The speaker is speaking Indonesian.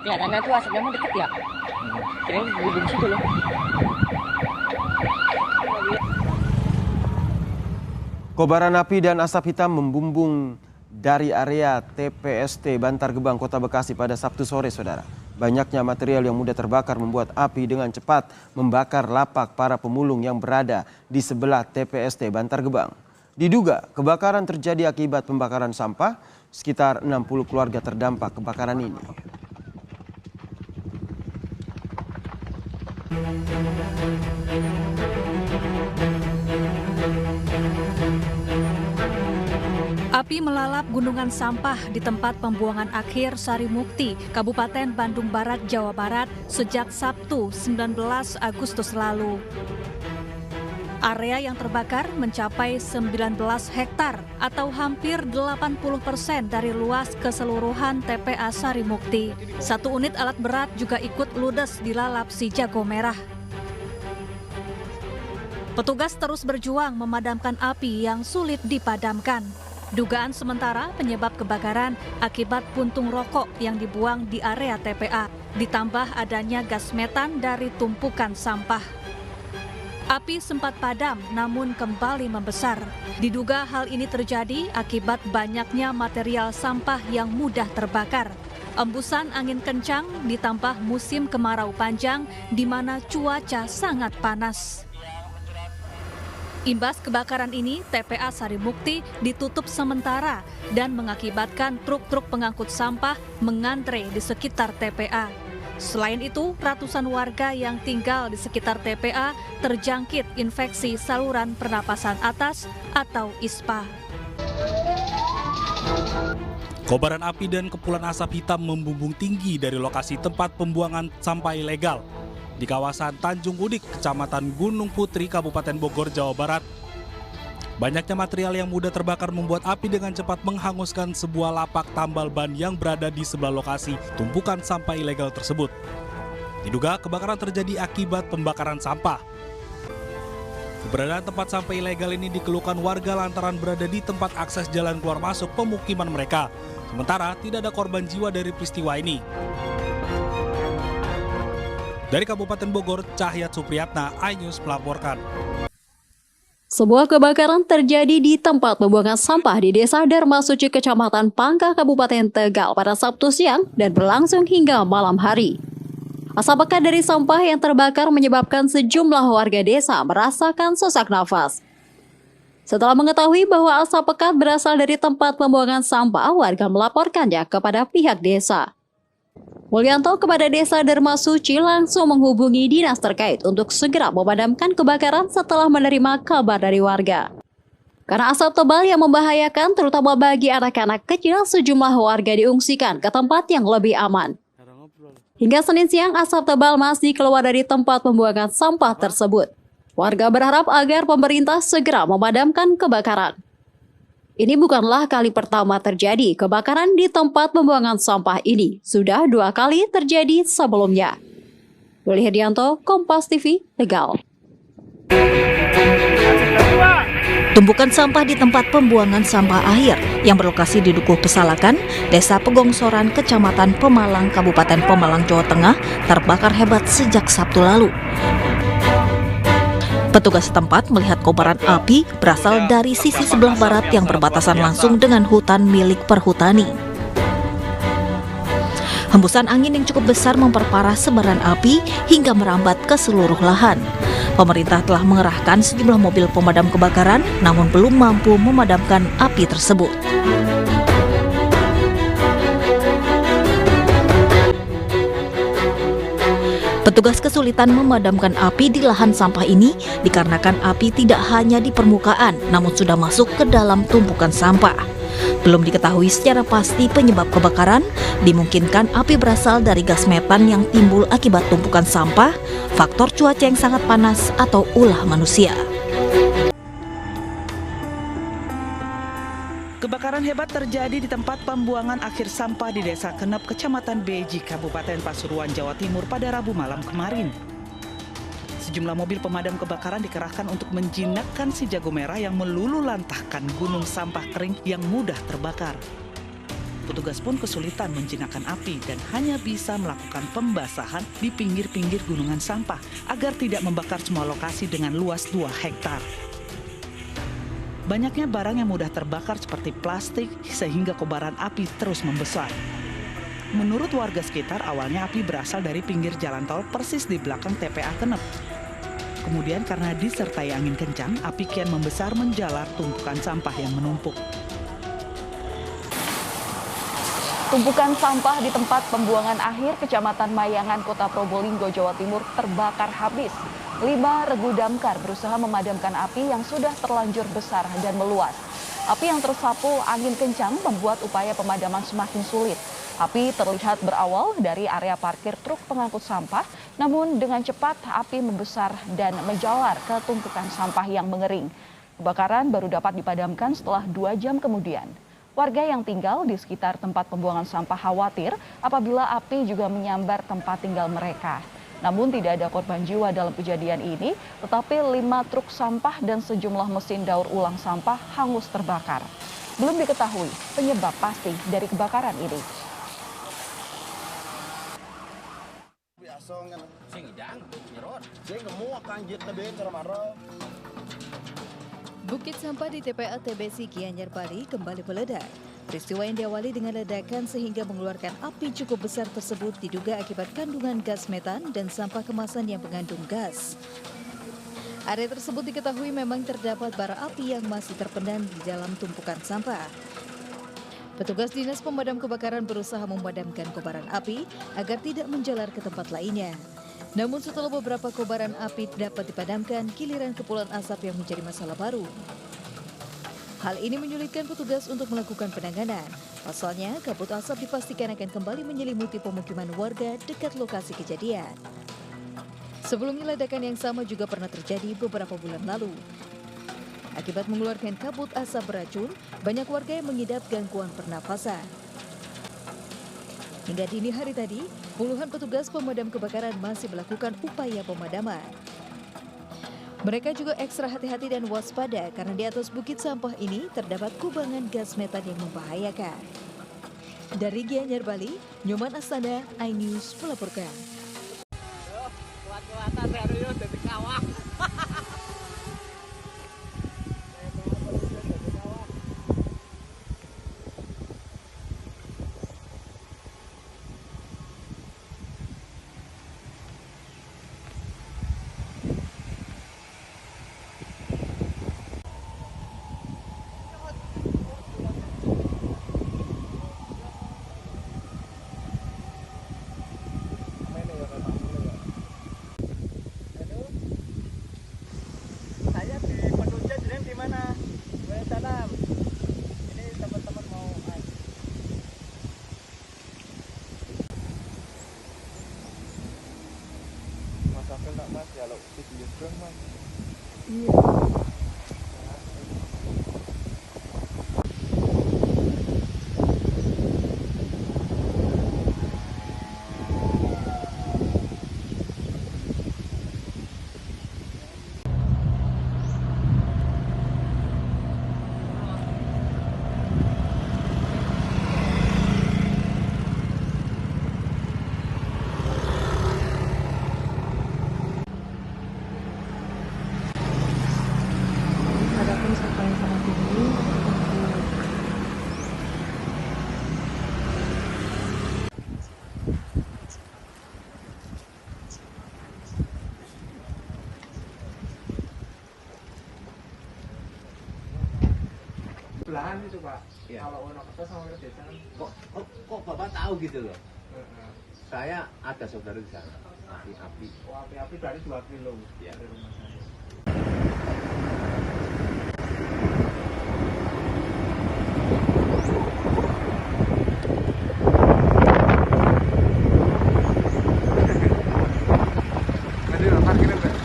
Kelihatannya tuh asapnya mau deket ya. Kirain di situ loh. Kobaran api dan asap hitam membumbung dari area TPST Bantar Gebang, Kota Bekasi pada Sabtu sore, saudara. Banyaknya material yang mudah terbakar membuat api dengan cepat membakar lapak para pemulung yang berada di sebelah TPST Bantar Gebang. Diduga kebakaran terjadi akibat pembakaran sampah. Sekitar 60 keluarga terdampak kebakaran ini. Api melalap gunungan sampah di tempat pembuangan akhir Sarimukti, Kabupaten Bandung Barat, Jawa Barat sejak Sabtu 19 Agustus lalu. Area yang terbakar mencapai 19 hektar atau hampir 80% dari luas keseluruhan TPA Sarimukti. 1 unit alat berat juga ikut ludes dilalap si jago merah. Petugas terus berjuang memadamkan api yang sulit dipadamkan. Dugaan sementara penyebab kebakaran akibat puntung rokok yang dibuang di area TPA, ditambah adanya gas metan dari tumpukan sampah. Api sempat padam namun kembali membesar. Diduga hal ini terjadi akibat banyaknya material sampah yang mudah terbakar. Embusan angin kencang ditambah musim kemarau panjang di mana cuaca sangat panas. Imbas kebakaran ini, TPA Sarimukti ditutup sementara dan mengakibatkan truk-truk pengangkut sampah mengantre di sekitar TPA. Selain itu, ratusan warga yang tinggal di sekitar TPA terjangkit infeksi saluran pernapasan atas atau ISPA. Kobaran api dan kepulan asap hitam membumbung tinggi dari lokasi tempat pembuangan sampah ilegal di kawasan Tanjung Udik, Kecamatan Gunung Putri, Kabupaten Bogor, Jawa Barat. Banyaknya material yang mudah terbakar membuat api dengan cepat menghanguskan sebuah lapak tambal ban yang berada di sebelah lokasi tumpukan sampah ilegal tersebut. Diduga kebakaran terjadi akibat pembakaran sampah. Keberadaan tempat sampah ilegal ini dikeluhkan warga lantaran berada di tempat akses jalan keluar masuk pemukiman mereka. Sementara tidak ada korban jiwa dari peristiwa ini. Dari Kabupaten Bogor, Cahyat Supriyatna, iNews melaporkan. Sebuah kebakaran terjadi di tempat pembuangan sampah di Desa Dharmasuci, Kecamatan Pangkah, Kabupaten Tegal pada Sabtu siang dan berlangsung hingga malam hari. Asap pekat dari sampah yang terbakar menyebabkan sejumlah warga desa merasakan sesak nafas. Setelah mengetahui bahwa asap pekat berasal dari tempat pembuangan sampah, warga melaporkannya kepada pihak desa. Mulyanto kepada Desa Dharmasuci langsung menghubungi dinas terkait untuk segera memadamkan kebakaran setelah menerima kabar dari warga. Karena asap tebal yang membahayakan terutama bagi anak-anak kecil, sejumlah warga diungsikan ke tempat yang lebih aman. Hingga Senin siang, asap tebal masih keluar dari tempat pembuangan sampah tersebut. Warga berharap agar pemerintah segera memadamkan kebakaran. Ini bukanlah kali pertama terjadi kebakaran di tempat pembuangan sampah ini. Sudah 2 kali terjadi sebelumnya. Doli Hedianto, Kompas TV, Tegal. Tumpukan sampah di tempat pembuangan sampah akhir yang berlokasi di Dukuh Pesalakan, Desa Pegongsoran, Kecamatan Pemalang, Kabupaten Pemalang, Jawa Tengah, terbakar hebat sejak Sabtu lalu. Petugas setempat melihat kobaran api berasal dari sisi sebelah barat yang berbatasan langsung dengan hutan milik perhutani. Hembusan angin yang cukup besar memperparah sebaran api hingga merambat ke seluruh lahan. Pemerintah telah mengerahkan sejumlah mobil pemadam kebakaran, namun belum mampu memadamkan api tersebut. Petugas kesulitan memadamkan api di lahan sampah ini dikarenakan api tidak hanya di permukaan, namun sudah masuk ke dalam tumpukan sampah. Belum diketahui secara pasti penyebab kebakaran, dimungkinkan api berasal dari gas metan yang timbul akibat tumpukan sampah, faktor cuaca yang sangat panas, atau ulah manusia. Kebakaran hebat terjadi di tempat pembuangan akhir sampah di Desa Kenep, Kecamatan Beji, Kabupaten Pasuruan, Jawa Timur pada Rabu malam kemarin. Sejumlah mobil pemadam kebakaran dikerahkan untuk menjinakkan si jago merah yang melulu lantahkan gunung sampah kering yang mudah terbakar. petugas pun kesulitan menjinakkan api dan hanya bisa melakukan pembasahan di pinggir-pinggir gunungan sampah agar tidak membakar semua lokasi dengan luas 2 hektar. Banyaknya barang yang mudah terbakar seperti plastik sehingga kobaran api terus membesar. Menurut warga sekitar, awalnya api berasal dari pinggir jalan tol persis di belakang TPA Kenep. Kemudian karena disertai angin kencang, api kian membesar menjalar tumpukan sampah yang menumpuk. Tumpukan sampah di tempat pembuangan akhir Kecamatan Mayangan, Kota Probolinggo, Jawa Timur terbakar habis. 5 regu damkar berusaha memadamkan api yang sudah terlanjur besar dan meluas. Api yang tersapu angin kencang membuat upaya pemadaman semakin sulit. Api terlihat berawal dari area parkir truk pengangkut sampah, namun dengan cepat api membesar dan menjalar ke tumpukan sampah yang mengering. Kebakaran baru dapat dipadamkan setelah 2 jam kemudian. Warga yang tinggal di sekitar tempat pembuangan sampah khawatir apabila api juga menyambar tempat tinggal mereka. Namun tidak ada korban jiwa dalam kejadian ini, tetapi 5 truk sampah dan sejumlah mesin daur ulang sampah hangus terbakar. Belum diketahui penyebab pasti dari kebakaran ini. Bukit sampah di TPA TBC Gianyar Bali kembali meledak. Peristiwa yang diawali dengan ledakan sehingga mengeluarkan api cukup besar tersebut diduga akibat kandungan gas metan dan sampah kemasan yang mengandung gas. Area tersebut diketahui memang terdapat bara api yang masih terpendam di dalam tumpukan sampah. Petugas Dinas Pemadam Kebakaran berusaha memadamkan kobaran api agar tidak menjalar ke tempat lainnya. Namun setelah beberapa kobaran api dapat dipadamkan, giliran kepulan asap yang menjadi masalah baru. Hal ini menyulitkan petugas untuk melakukan penanganan. Pasalnya, kabut asap dipastikan akan kembali menyelimuti pemukiman warga dekat lokasi kejadian. Sebelumnya ledakan yang sama juga pernah terjadi beberapa bulan lalu. Akibat mengeluarkan kabut asap beracun, banyak warga yang mengidap gangguan pernafasan. Hingga dini hari tadi, puluhan petugas pemadam kebakaran masih melakukan upaya pemadaman. Mereka juga ekstra hati-hati dan waspada karena di atas bukit sampah ini terdapat kubangan gas metan yang membahayakan. Dari Gianyar Bali, Nyoman Astana, iNews melaporkan. Belahan itu Pak, ya. Kalau Wonokerto sama desa kok Bapak tahu gitu loh? Saya ada saudara di sana, api-api. Oh, api-api dari 2 kilo ya. Dari rumah saya. Parkirnya Pak.